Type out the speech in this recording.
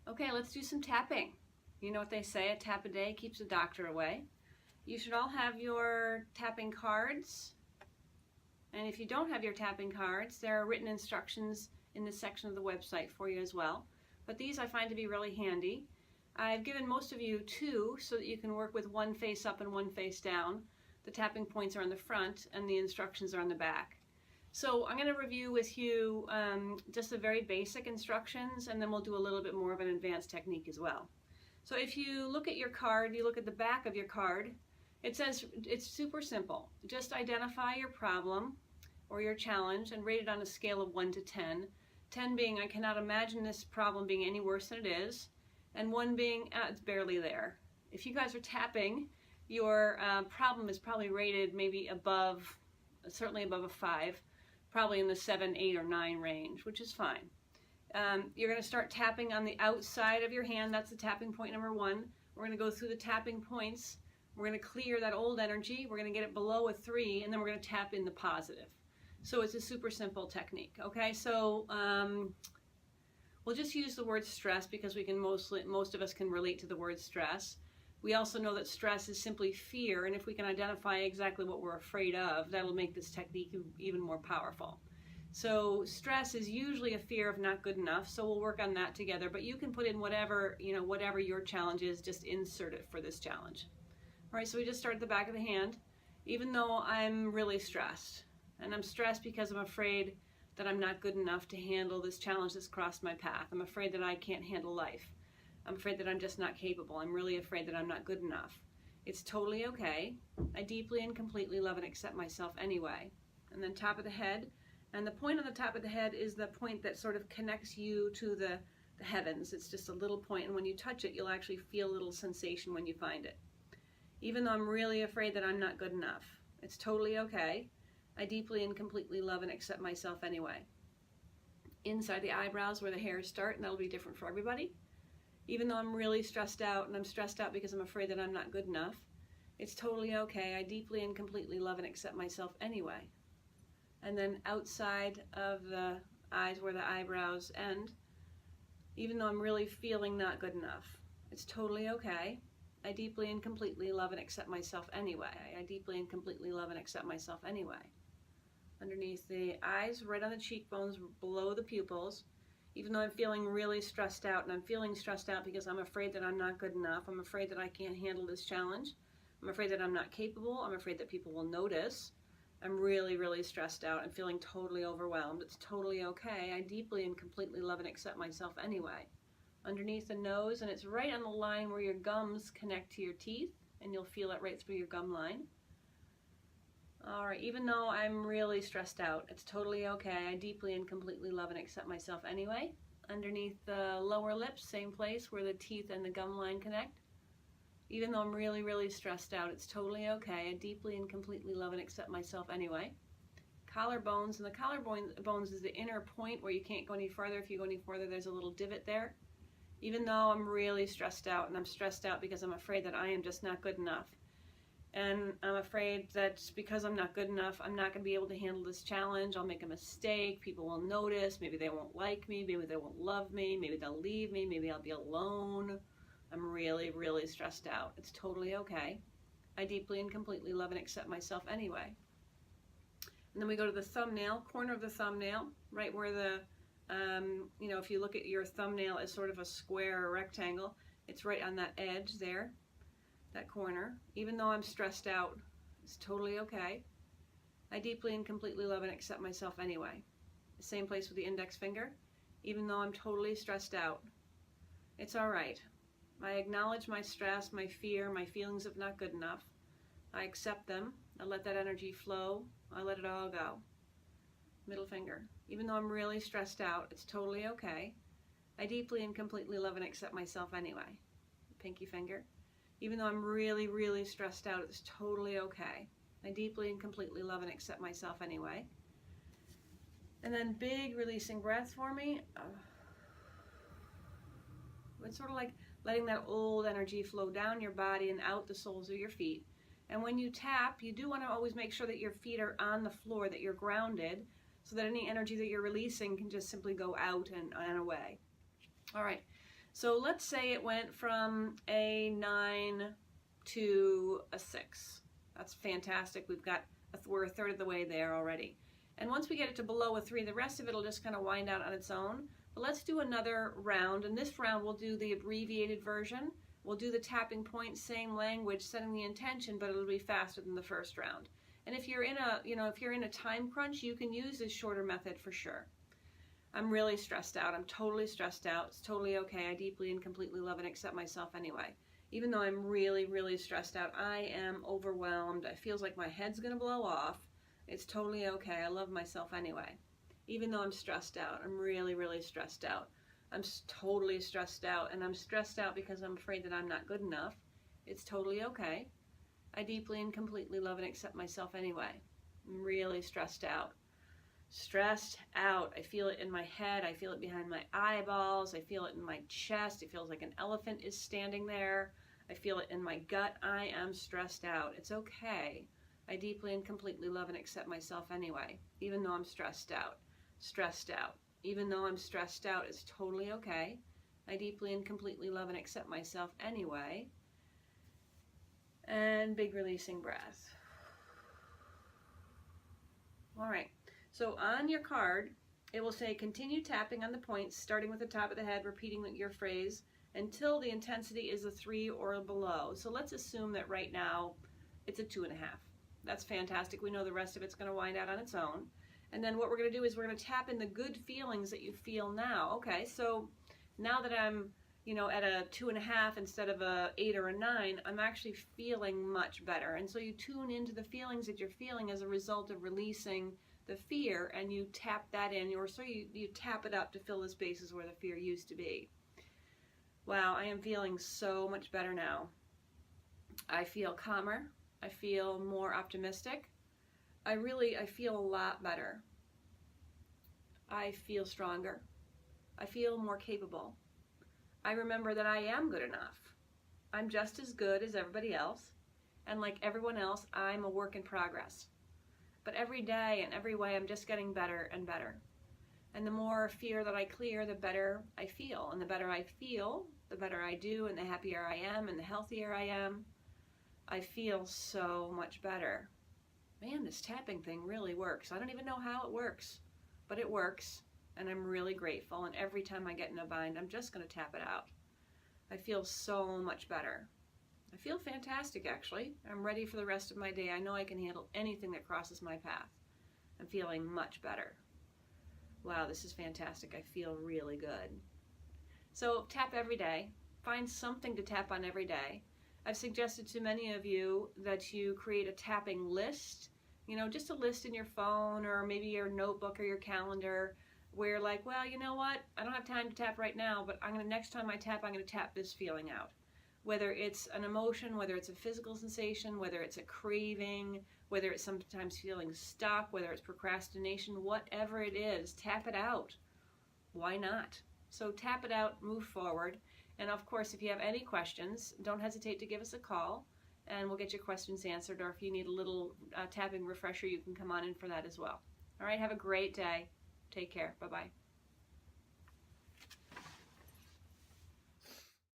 Okay, let's do some tapping. You know what they say, a tap a day keeps the doctor away. You should all have your tapping cards. And if you don't have your tapping cards, there are written instructions in this section of the website for you as well. But these I find to be really handy. I've given most of you two so that you can work with one face up and one face down. The tapping points are on the front and the instructions are on the back. So I'm going to review with you just the very basic instructions, and then we'll do a little bit more of an advanced technique as well. So if you look at your card, you look at the back of your card, it says it's super simple. Just identify your problem or your challenge and rate it on a scale of 1 to 10. 10 being I cannot imagine this problem being any worse than it is, and 1 being it's barely there. If you guys are tapping, your problem is probably rated maybe above, certainly above a 5. Probably in the 7, 8, or 9 range, which is fine. You're going to start tapping on the outside of your hand. That's the tapping point number 1. We're going to go through the tapping points. We're going to clear that old energy. We're going to get it below a 3, and then we're going to tap in the positive. So it's a super simple technique. Okay, so we'll just use the word stress because we can most of us can relate to the word stress. We also know that stress is simply fear, and if we can identify exactly what we're afraid of, that'll make this technique even more powerful. So stress is usually a fear of not good enough, so we'll work on that together, but you can put in whatever, whatever your challenge is, just insert it for this challenge. All right, so we just start at the back of the hand. Even though I'm really stressed, and I'm stressed because I'm afraid that I'm not good enough to handle this challenge that's crossed my path. I'm afraid that I can't handle life. I'm afraid that I'm just not capable. I'm really afraid that I'm not good enough. It's totally okay. I deeply and completely love and accept myself anyway. And then top of the head. And the point on the top of the head is the point that sort of connects you to the heavens. It's just a little point, and when you touch it, you'll actually feel a little sensation when you find it. Even though I'm really afraid that I'm not good enough, it's totally okay. I deeply and completely love and accept myself anyway. Inside the eyebrows where the hairs start, and that'll be different for everybody. Even though I'm really stressed out, and I'm stressed out because I'm afraid that I'm not good enough, it's totally okay. I deeply and completely love and accept myself anyway. And then outside of the eyes where the eyebrows end, even though I'm really feeling not good enough, it's totally okay. I deeply and completely love and accept myself anyway. I deeply and completely love and accept myself anyway. Underneath the eyes, right on the cheekbones, below the pupils, even though I'm feeling really stressed out, and I'm feeling stressed out because I'm afraid that I'm not good enough, I'm afraid that I can't handle this challenge, I'm afraid that I'm not capable, I'm afraid that people will notice, I'm really, really stressed out, I'm feeling totally overwhelmed. It's totally okay. I deeply and completely love and accept myself anyway. Underneath the nose, and it's right on the line where your gums connect to your teeth, and you'll feel it right through your gum line. All right, even though I'm really stressed out, it's totally okay. I deeply and completely love and accept myself anyway. Underneath the lower lips, same place where the teeth and the gum line connect. Even though I'm really, really stressed out, it's totally okay. I deeply and completely love and accept myself anyway. Collarbones, and the collarbones is the inner point where you can't go any further. If you go any further, there's a little divot there. Even though I'm really stressed out, and I'm stressed out because I'm afraid that I am just not good enough. And I'm afraid that because I'm not good enough, I'm not going to be able to handle this challenge. I'll make a mistake. People will notice. Maybe they won't like me. Maybe they won't love me. Maybe they'll leave me. Maybe I'll be alone. I'm really, really stressed out. It's totally okay. I deeply and completely love and accept myself anyway. And then we go to the thumbnail, corner of the thumbnail, right where the, if you look at your thumbnail as sort of a square or rectangle, it's right on that edge there. That corner. Even though I'm stressed out, it's totally okay. I deeply and completely love and accept myself anyway. The same place with the index finger. Even though I'm totally stressed out, it's all right. I acknowledge my stress, my fear, my feelings of not good enough. I accept them. I let that energy flow. I let it all go. Middle finger. Even though I'm really stressed out, it's totally okay. I deeply and completely love and accept myself anyway. Pinky finger. Even though I'm really, really stressed out, it's totally okay. I deeply and completely love and accept myself anyway. And then big releasing breath for me. It's sort of like letting that old energy flow down your body and out the soles of your feet. And when you tap, you do want to always make sure that your feet are on the floor, that you're grounded, so that any energy that you're releasing can just simply go out and away. All right. So let's say it went from a 9 to a 6. That's fantastic. We're a third of the way there already. And once we get it to below a 3, the rest of it will just kind of wind out on its own. But let's do another round, and this round we'll do the abbreviated version. We'll do the tapping point, same language, setting the intention, but it'll be faster than the first round. And if you're in a time crunch, you can use this shorter method for sure. I'm really stressed out. I'm totally stressed out. It's totally okay. I deeply and completely love and accept myself anyway. Even though I'm really, really stressed out, I am overwhelmed. It feels like my head's going to blow off. It's totally okay. I love myself anyway. Even though I'm stressed out, I'm really, really stressed out. I'm totally stressed out, and I'm stressed out because I'm afraid that I'm not good enough. It's totally okay. I deeply and completely love and accept myself anyway. I'm really stressed out. Stressed out. I feel it in my head. I feel it behind my eyeballs. I feel it in my chest. It feels like an elephant is standing there. I feel it in my gut. I am stressed out. It's okay. I deeply and completely love and accept myself anyway, even though I'm stressed out. Stressed out. Even though I'm stressed out, it's totally okay. I deeply and completely love and accept myself anyway. And big releasing breath. All right. So on your card, it will say continue tapping on the points, starting with the top of the head, repeating your phrase until the intensity is a 3 or below. So let's assume that right now it's a 2.5. That's fantastic. We know the rest of it's going to wind out on its own. And then what we're going to do is we're going to tap in the good feelings that you feel now. Okay, so now that I'm, at a 2.5 instead of a 8 or a 9, I'm actually feeling much better. And so you tune into the feelings that you're feeling as a result of releasing the fear, and you tap that in, or so you tap it up to fill the spaces where the fear used to be. Wow, I am feeling so much better now. I feel calmer. I feel more optimistic. I feel a lot better. I feel stronger. I feel more capable. I remember that I am good enough. I'm just as good as everybody else, and like everyone else, I'm a work in progress. But every day and every way, I'm just getting better and better. And the more fear that I clear, the better I feel. And the better I feel, the better I do, and the happier I am, and the healthier I am. I feel so much better. Man, this tapping thing really works. I don't even know how it works, but it works, and I'm really grateful. And every time I get in a bind, I'm just going to tap it out. I feel so much better. I feel fantastic, actually. I'm ready for the rest of my day. I know I can handle anything that crosses my path. I'm feeling much better. Wow, this is fantastic. I feel really good. So tap every day. Find something to tap on every day. I've suggested to many of you that you create a tapping list, just a list in your phone or maybe your notebook or your calendar where like, well, you know what? I don't have time to tap right now, but next time I tap, I'm going to tap this feeling out. Whether it's an emotion, whether it's a physical sensation, whether it's a craving, whether it's sometimes feeling stuck, whether it's procrastination, whatever it is, tap it out. Why not? So tap it out, move forward. And of course, if you have any questions, don't hesitate to give us a call and we'll get your questions answered. Or if you need a little tapping refresher, you can come on in for that as well. All right, have a great day. Take care. Bye-bye.